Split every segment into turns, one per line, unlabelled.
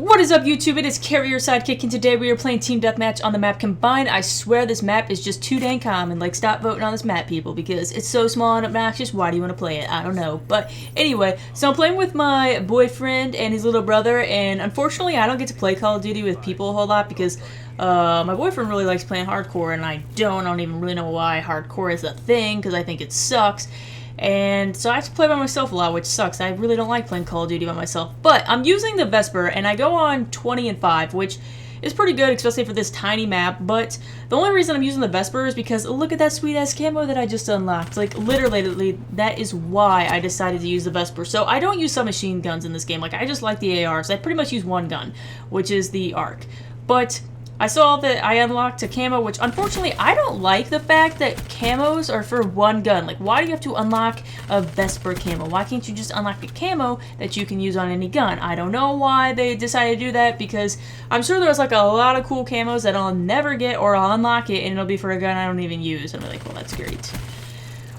What is up, YouTube? It is Kari, your sidekick, and today we are playing Team Deathmatch on the map Combine. I swear this map is just too dang common. Like, stop voting on this map, people, because it's so small and obnoxious. Why do you want to play it? I don't know. But anyway, so I'm playing with my boyfriend and his little brother, and unfortunately I don't get to play Call of Duty with people a whole lot because my boyfriend really likes playing hardcore, and I don't even really know why hardcore is a thing, because I think it sucks. And so I have to play by myself a lot, which sucks. I really don't like playing Call of Duty by myself. But I'm using the Vesper, and I go on 20 and 5, which is pretty good, especially for this tiny map. But the only reason I'm using the Vesper is because look at that sweet-ass camo that I just unlocked. Like, literally, that is why I decided to use the Vesper. So I don't use submachine guns in this game. Like, I just like the ARs. I pretty much use one gun, which is the ARC. But I saw that I unlocked a camo, which unfortunately I don't like the fact that camos are for one gun. Like, why do you have to unlock a Vesper camo? Why can't you just unlock a camo that you can use on any gun? I don't know why they decided to do that, because I'm sure there's like a lot of cool camos that I'll never get, or I'll unlock it and it'll be for a gun I don't even use. I'm like, well, that's great.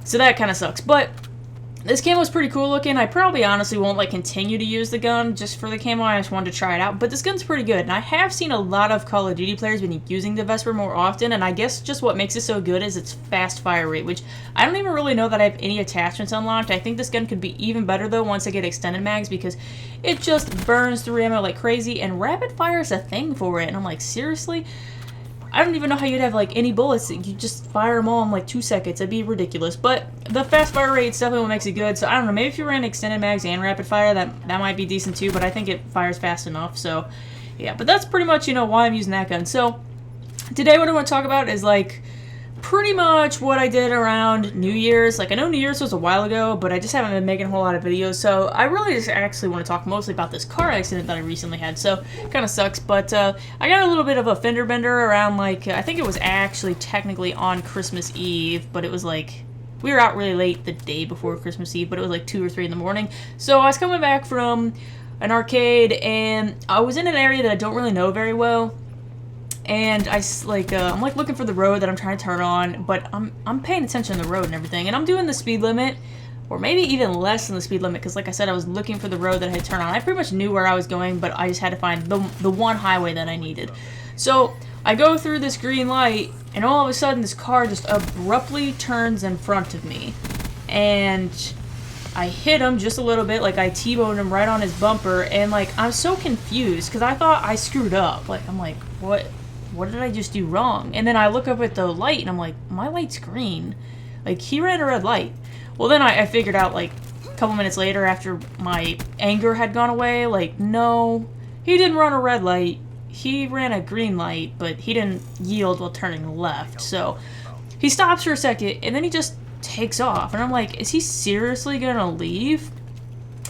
So that kind of sucks. But this camo is pretty cool looking. I probably honestly won't like continue to use the gun just for the camo. I just wanted to try it out. But this gun's pretty good. And I have seen a lot of Call of Duty players been using the Vesper more often. And I guess just what makes it so good is its fast fire rate, which I don't even really know that I have any attachments unlocked. I think this gun could be even better though once I get extended mags, because it just burns through ammo like crazy. And rapid fire is a thing for it. And I'm like, seriously? I don't even know how you'd have like any bullets. You just fire them all in like 2 seconds. That'd be ridiculous. But the fast fire rate is definitely what makes it good. So I don't know. Maybe if you ran extended mags and rapid fire, that might be decent too. But I think it fires fast enough. So yeah. But that's pretty much, you know, why I'm using that gun. So today what I want to talk about is like pretty much what I did around New Year's. Like, I know New Year's was a while ago, but I just haven't been making a whole lot of videos, so I really just actually want to talk mostly about this car accident that I recently had. So kind of sucks, but I got a little bit of a fender bender around, like, I think it was actually technically on Christmas Eve, but it was like, we were out really late the day before Christmas Eve, but it was like 2 or 3 in the morning. So I was coming back from an arcade, and I was in an area that I don't really know very well. And I'm like looking for the road that I'm trying to turn on, but I'm paying attention to the road and everything, and I'm doing the speed limit, or maybe even less than the speed limit, because like I said, I was looking for the road that I had to turn on. I pretty much knew where I was going, but I just had to find the one highway that I needed. So I go through this green light, and all of a sudden this car just abruptly turns in front of me, and I hit him just a little bit, like I T-boned him right on his bumper, and like I'm so confused because I thought I screwed up. Like, I'm like, what did I just do wrong? And then I look up at the light and I'm like, my light's green. Like, he ran a red light. Well, then I figured out like a couple minutes later, after my anger had gone away, like, no, he didn't run a red light. He ran a green light, but he didn't yield while turning left. So he stops for a second and then he just takes off. And I'm like, is he seriously gonna leave?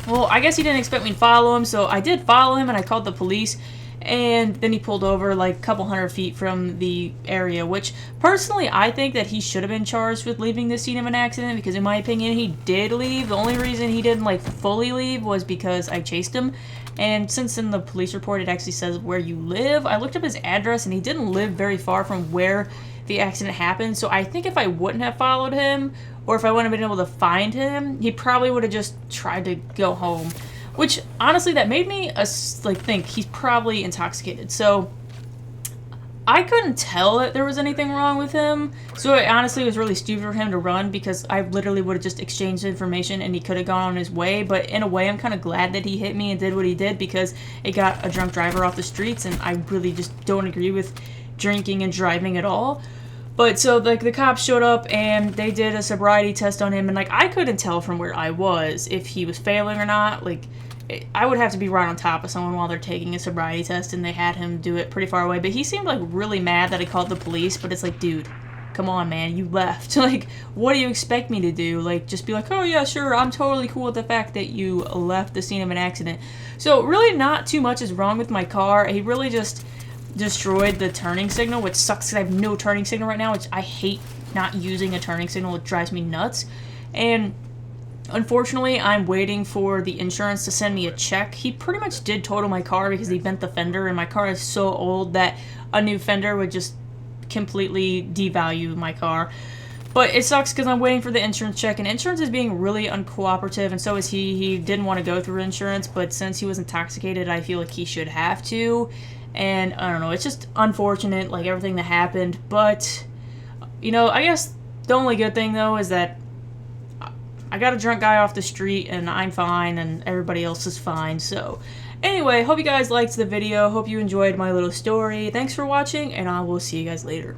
Well, I guess he didn't expect me to follow him, so I did follow him and I called the police. And then he pulled over like a couple hundred feet from the area, which personally I think that he should have been charged with leaving the scene of an accident, because in my opinion he did leave. The only reason he didn't like fully leave was because I chased him. And since in the police report it actually says where you live, I looked up his address and he didn't live very far from where the accident happened. So I think if I wouldn't have followed him, or if I wouldn't have been able to find him, he probably would have just tried to go home. Which, honestly, that made me think he's probably intoxicated. So I couldn't tell that there was anything wrong with him. So it honestly was really stupid for him to run, because I literally would have just exchanged information and he could have gone on his way. But in a way, I'm kind of glad that he hit me and did what he did, because it got a drunk driver off the streets, and I really just don't agree with drinking and driving at all. But so like the cops showed up and they did a sobriety test on him, and like I couldn't tell from where I was if he was failing or not. Like, I would have to be right on top of someone while they're taking a sobriety test, and they had him do it pretty far away. But he seemed like really mad that I called the police, but it's like, dude, come on, man, you left. Like, what do you expect me to do? Like, just be like, oh yeah, sure, I'm totally cool with the fact that you left the scene of an accident. So really not too much is wrong with my car. He really just destroyed the turning signal, which sucks because I have no turning signal right now, which I hate not using a turning signal. It drives me nuts. And unfortunately, I'm waiting for the insurance to send me a check. He pretty much did total my car because he bent the fender, and my car is so old that a new fender would just completely devalue my car. But it sucks because I'm waiting for the insurance check, and insurance is being really uncooperative, and so is he. He didn't want to go through insurance, but since he was intoxicated, I feel like he should have to. And I don't know, it's just unfortunate, like everything that happened. But, you know, I guess the only good thing, though, is that I got a drunk guy off the street, and I'm fine, and everybody else is fine. So, anyway, hope you guys liked the video. Hope you enjoyed my little story. Thanks for watching, and I will see you guys later.